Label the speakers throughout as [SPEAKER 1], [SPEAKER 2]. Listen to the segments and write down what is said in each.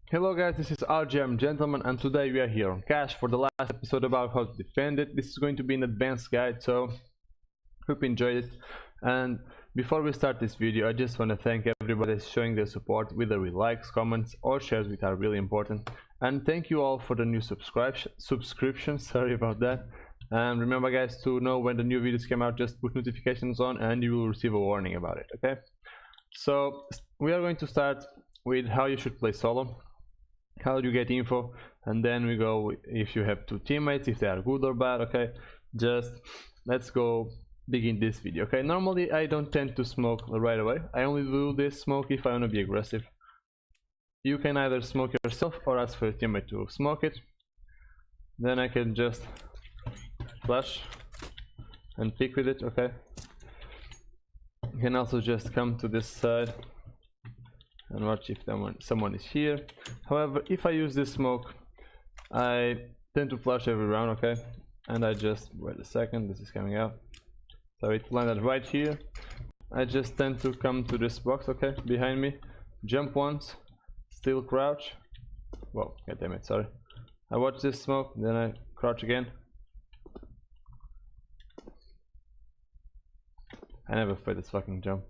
[SPEAKER 1] Hello guys, this is RGM Gentleman and today we are here on Cash for the last episode about how to defend it. This is going to be an advanced guide, so hope you enjoyed it. And before we start this video, I just want to thank everybody that's showing their support, whether with likes, comments or shares, which are really important. And thank you all for the new subscription, sorry about that. And remember guys, to know when the new videos come out, just put notifications on and you will receive a warning about it, okay? So we are going to start with how you should play solo, how do you get info, and then we go if you have two teammates, if they are good or bad, okay? Just let's go begin this video, okay? Normally I don't tend to smoke right away. I only do this smoke if I want to be aggressive. You can either smoke yourself or ask for your teammate to smoke it. Then I can just flash and pick with it, okay? You can also just come to this side and watch if someone is here. However, if I use this smoke, I tend to flash every round, okay? And I just, wait a second, this is coming out. So it landed right here. I just tend to come to this box, okay, behind me, jump once, still crouch. Whoa, god damn it, sorry. I watch this smoke, then I crouch again. I never failed this fucking jump.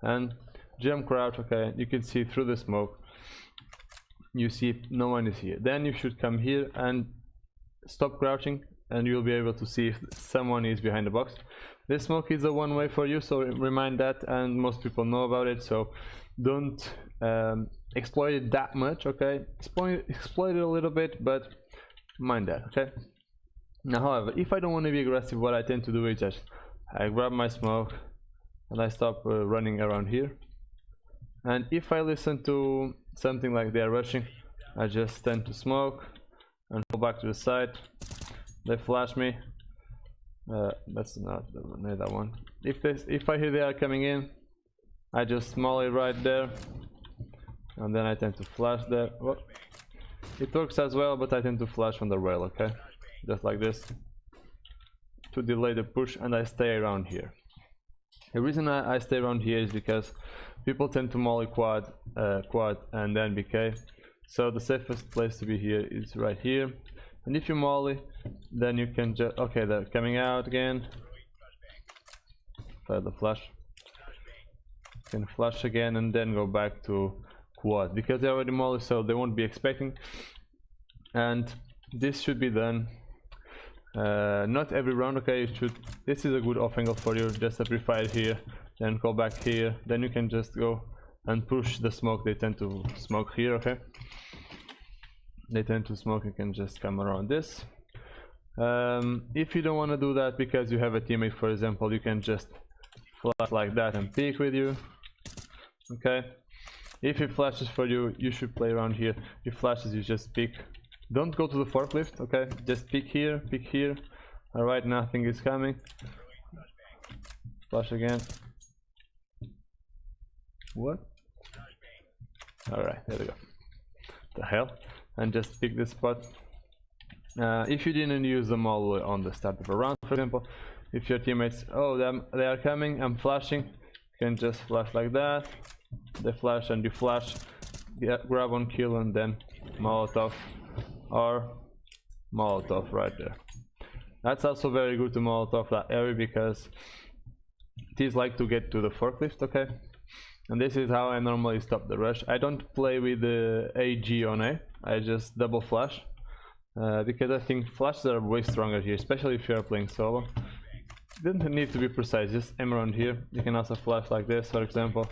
[SPEAKER 1] And jump, crouch, okay, you can see through the smoke. You see no one is here. Then you should come here and stop crouching and you'll be able to see if someone is behind the box. This smoke is a one way for you, so remind that, and most people know about it, so don't exploit it that much, okay? Exploit it a little bit, but mind that, okay? Now, however, if I don't want to be aggressive, what I tend to do is just I grab my smoke and I stop running around here. And if I listen to something like they're rushing, I just tend to smoke and go back to the side. They flash me. That's not that one. If I hear they are coming in, I just molly right there, and then I tend to flash there. Well, it works as well, but I tend to flash on the rail, okay? Just like this, to delay the push, and I stay around here. The reason I stay around here is because people tend to molly quad and then BK, so the safest place to be here is right here. And if you molly, then you can just, okay, they're coming out again. Fire the flash. You can flash again and then go back to quad because they already molly, so they won't be expecting. And this should be done not every round, okay? This is a good off angle for you. Just amplify it here, then go back here, then you can just go and push the smoke. They tend to smoke here, okay? They tend to smoke. You can just come around this. If you don't want to do that because you have a teammate, for example, you can just flash like that and peek with you, okay? If it flashes for you, you should play around here. If flashes, you just peek. Don't go to the forklift, okay? Just peek here, peek here. Alright, nothing is coming. Flash again. What? Alright, there we go. The hell? And just pick this spot. If you didn't use them all on the start of a round, for example, if your teammates, oh, they are coming, I'm flashing, you can just flash like that. They flash and you flash, grab on kill and then Molotov. Or Molotov right there. That's also very good to Molotov that area because it is like to get to the forklift, okay? And this is how I normally stop the rush. I don't play with the AG on A, I just double flash because I think flashes are way stronger here, especially if you are playing solo. You don't need to be precise, just aim around here. You can also flash like this, for example,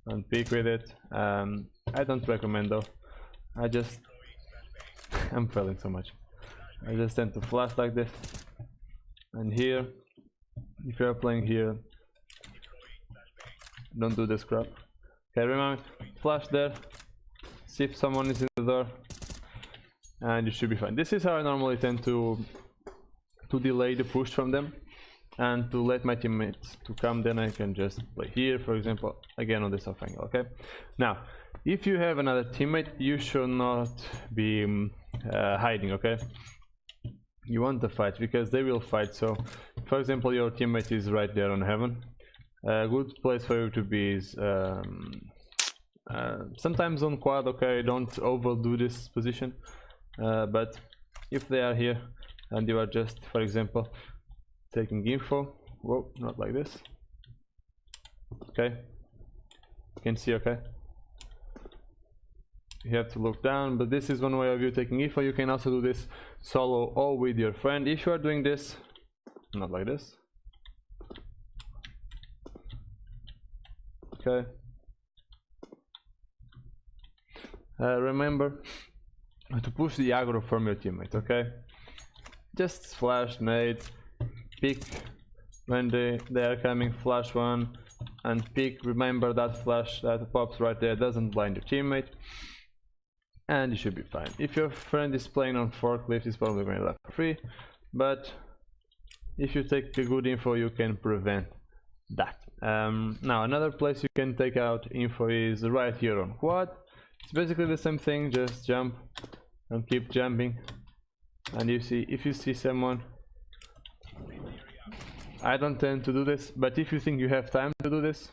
[SPEAKER 1] and peek with it. I don't recommend though. I'm failing so much. I just tend to flash like this. And here, if you are playing here, don't do this crap. Okay, remember, flash there, see if someone is in the door, and you should be fine. This is how I normally tend to delay the push from them and to let my teammates to come. Then I can just play here, for example, again on this off angle, okay? Now, if you have another teammate, you should not be hiding, okay? You want to fight because they will fight. So, for example, your teammate is right there on heaven. A good place for you to be is Sometimes on quad, okay, don't overdo this position, but if they are here and you are just, for example, taking info, whoa, not like this, okay, you can see, okay, you have to look down, but this is one way of you taking info. You can also do this solo or with your friend. If you are doing this, not like this, okay, remember to push the aggro from your teammate, okay, just flash, nade, pick when they are coming, flash one and pick. Remember that flash that pops right there doesn't blind your teammate, and you should be fine. If your friend is playing on forklift, he's probably going to left for free, but if you take a good info, you can prevent that. Now another place you can take out info is right here on quad. It's basically the same thing, just jump and keep jumping, and you see, if you see someone, I don't tend to do this, but if you think you have time to do this,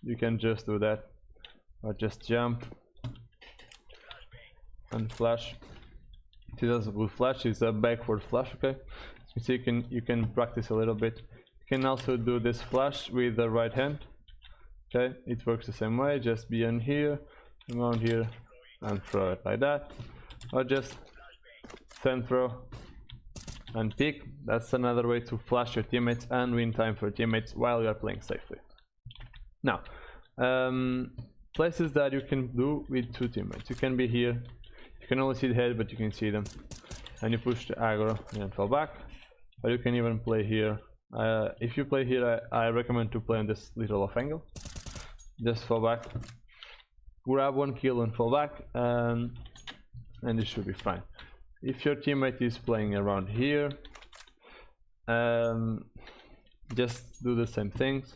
[SPEAKER 1] you can just do that, or just jump and flash. This is a good flash, it's a backward flash, okay, so you can practice a little bit. You can also do this flash with the right hand, okay, it works the same way, just be in here, around here and throw it like that, or just send throw and pick. That's another way to flash your teammates and win time for teammates while you are playing safely. Now places that you can do with two teammates, you can be here, you can only see the head but you can see them, and you push the aggro and then fall back, or you can even play here. If you play here, I recommend to play on this little off angle, just fall back, grab one kill and fall back, and it should be fine. If your teammate is playing around here, just do the same things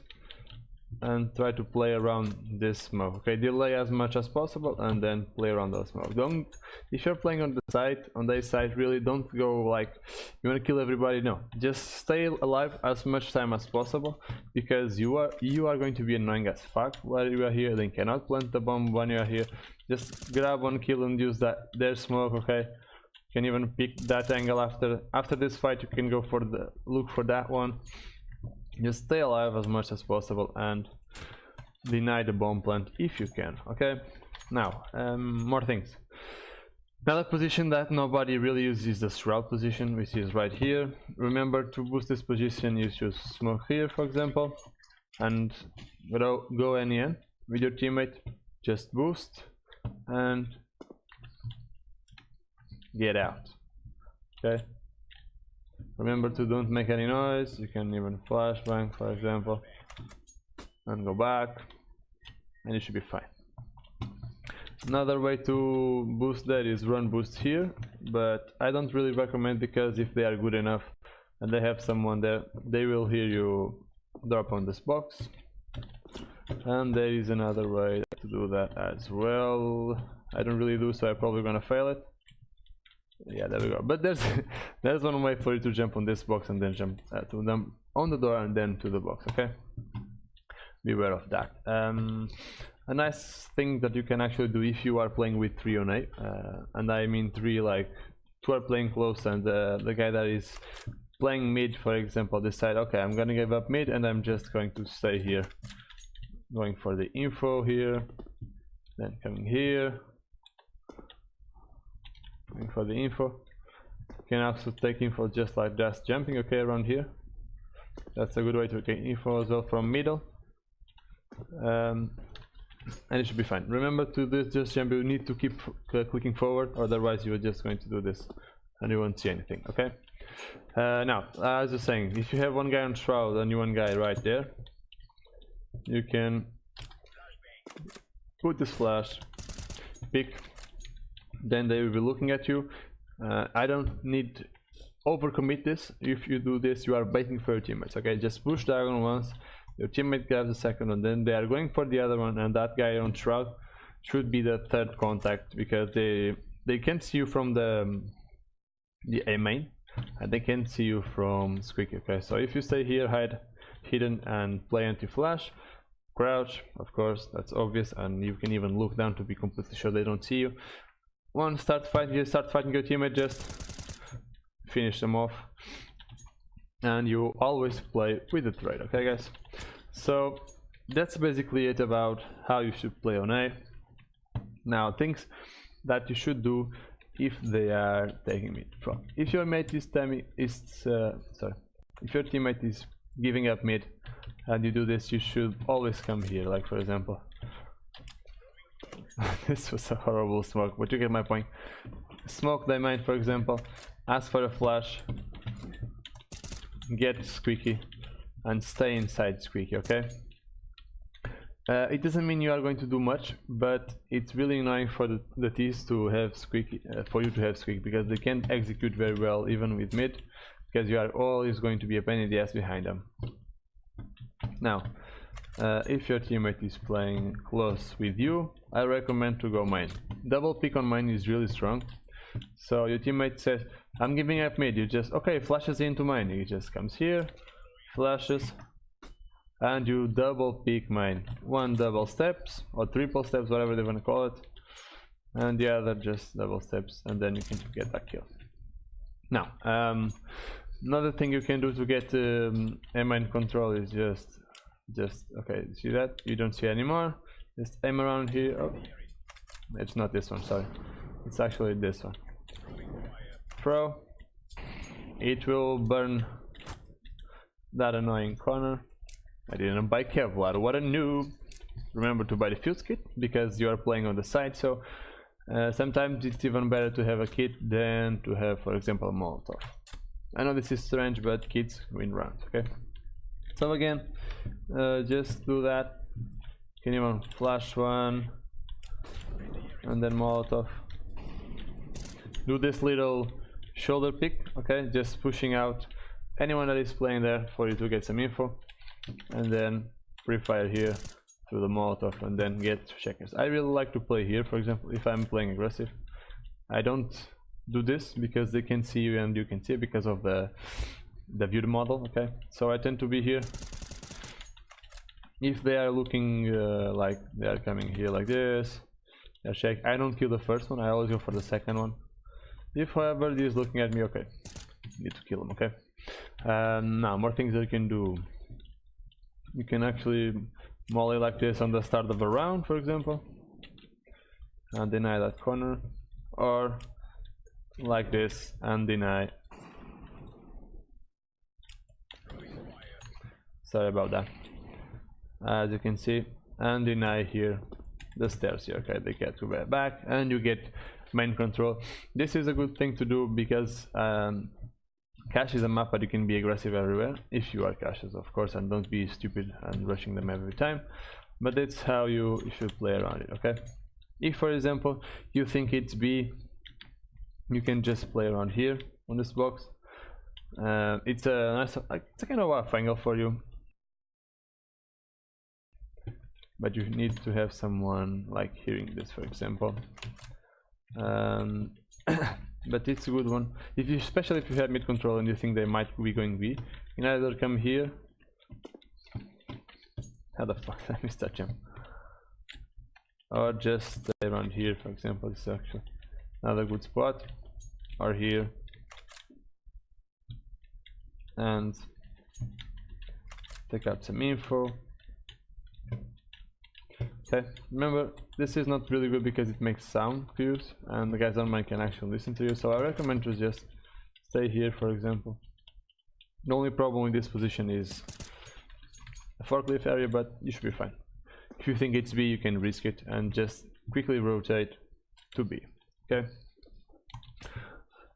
[SPEAKER 1] and try to play around this smoke, okay, delay as much as possible and then play around the smoke. Don't, if you're playing on the side, on their side, really don't go like you want to kill everybody. No, just stay alive as much time as possible, because you are going to be annoying as fuck while you are here. They cannot plant the bomb when you are here. Just grab one kill and use their smoke, okay. You can even pick that angle after this fight. You can go for look for that one. Just stay alive as much as possible and deny the bomb plant if you can, okay. Now more things. Another position that nobody really uses is the shroud position, which is right here. Remember, to boost this position you choose smoke here, for example, and go any end with your teammate, just boost and get out, okay. Remember to don't make any noise. You can even flashbang, for example, and go back, and you should be fine. Another way to boost that is run boost here, but I don't really recommend, because if they are good enough and they have someone there, they will hear you drop on this box. And there is another way to do that as well. I don't really do, so I'm probably gonna fail it. Yeah, there we go. But there's one way for you to jump on this box and then jump to them on the door and then to the box, okay. Beware of that. A nice thing that you can actually do if you are playing with 3 on 8, and I mean 3, like 2 are playing close and the guy that is playing mid, for example, decide, okay, I'm gonna give up mid and I'm just going to stay here, going for the info here, then coming here, going for the info. You can also take info just like just jumping, okay, around here. That's a good way to take info as well from middle. And it should be fine. Remember, to do just jump, you need to keep clicking forward, otherwise you are just going to do this and you won't see anything, okay. Now, as I was saying, if you have one guy on shroud and one guy right there, you can put this flash, pick, then they will be looking at you. I don't need overcommit this. If you do this, you are baiting for your teammates, okay. Just push diagonal once, your teammate grabs the second one, then they are going for the other one, and that guy on shroud should be the third contact, because they can't see you from the A main, and they can't see you from Squeaky, okay. So if you stay here, hide hidden and play anti-flash, crouch, of course, that's obvious, and you can even look down to be completely sure they don't see you. Once start fighting your teammate, just finish them off, and you always play with the trade. Okay guys, so that's basically it about how you should play on A. Now, things that you should do if they are taking mid. If your mate is if your teammate is giving up mid and you do this, you should always come here. Like for example, this was a horrible smoke, but you get my point. Smoke their main, for example, ask for a flash, get squeaky, and stay inside squeaky. Okay. It doesn't mean you are going to do much, but it's really annoying for the T's to have squeaky, for you to have squeak, because they can't execute very well even with mid, because you are always going to be a pain in the ass behind them. Now, if your teammate is playing close with you, I recommend to go main. Double pick on main is really strong. So your teammate says, I'm giving up mid, you just, okay, flashes into main, he just comes here, flashes, and you double pick main. One double steps or triple steps, whatever they want to call it, and the other just double steps, and then you can get that kill. Now, another thing you can do to get a main control is just okay, see that? You don't see anymore. Just aim around here. Oh, it's not this one, sorry. It's actually this one. Throw. It will burn that annoying corner. I didn't buy Kevlar, what a noob. Remember to buy the fuse kit, because you are playing on the side, so sometimes it's even better to have a kit than to have, for example, a Molotov. I know this is strange, but kits win rounds, okay? So again, just do that. You can even flash one, and then Molotov. Do this little shoulder pick, okay? Just pushing out anyone that is playing there for you to get some info. And then pre-fire here through the Molotov and then get checkers. I really like to play here, for example, if I'm playing aggressive. I don't do this because they can see you and you can see it because of the viewed model, okay? So I tend to be here. If they are looking like they are coming here like this, I check. I don't kill the first one, I always go for the second one. If however he is looking at me, okay, need to kill him, okay? Now, more things that you can do. You can actually molly like this on the start of a round, for example, and deny that corner, or like this and deny. Sorry about that. As you can see, and deny here the stairs here. Okay, they get to back, and you get main control. This is a good thing to do because Cache is a map, but you can be aggressive everywhere if you are caches, of course, and don't be stupid and rushing them every time. But that's how you should play around it, okay? If, for example, you think it's B, you can just play around here on this box. It's a nice, it's a kind of off angle for you, but you need to have someone like hearing this, for example. But it's a good one. If you, especially if you have mid control and you think they might be going B, you can either come here. How the fuck did I miss that jump? Or just stay around here, for example. This is actually another good spot. Or here. And take out some info. Okay, remember, this is not really good because it makes sound cues and the guys online can actually listen to you, so I recommend to just stay here, for example. The only problem with this position is a forklift area, but you should be fine. If you think it's B, you can risk it and just quickly rotate to B, okay?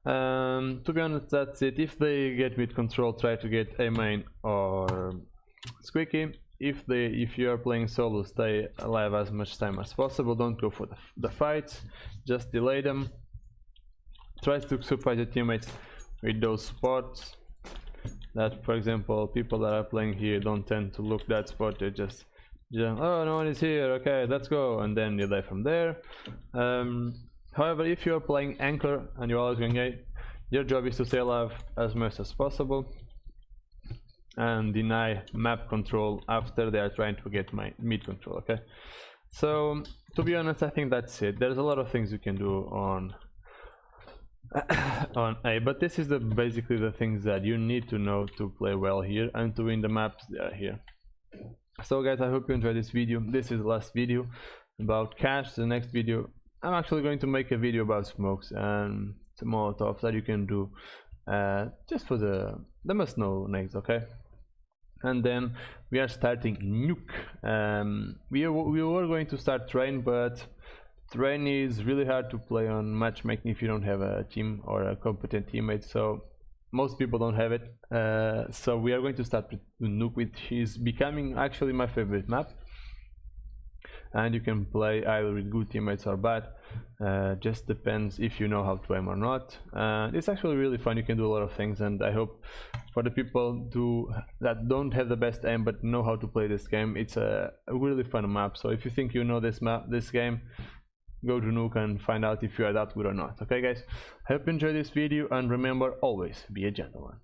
[SPEAKER 1] To be honest, that's it. If they get mid control, try to get A main or squeaky. If you are playing solo, stay alive as much time as possible. Don't go for the fights, just delay them. Try to surprise your teammates with those spots that, for example, people that are playing here don't tend to look that spot. They just oh, no one is here, okay, let's go, and then you die from there. However, if you're playing anchor and you're always going A, your job is to stay alive as much as possible. and deny map control after they are trying to get my mid control. Okay, so to be honest, I think that's it. There's a lot of things you can do on on A, but this is basically the things that you need to know to play well here and to win the maps that are here. So guys, I hope you enjoyed this video. This is the last video about cache. The next video I'm actually going to make a video about smokes and some molotovs that you can do just for the must know next. Okay, and then we are starting nuke. We were going to start train, but train is really hard to play on matchmaking if you don't have a team or a competent teammate, so most people don't have it. So we are going to start with nuke, which is becoming actually my favorite map, and you can play either with good teammates or bad. Just depends if you know how to aim or not. It's actually really fun. You can do a lot of things, and I hope for the people that don't have the best aim but know how to play this game, it's a really fun map. So if you think you know this game, go to nuke and find out if you are that good or not. Okay guys, I hope you enjoyed this video, and remember, always be a gentleman.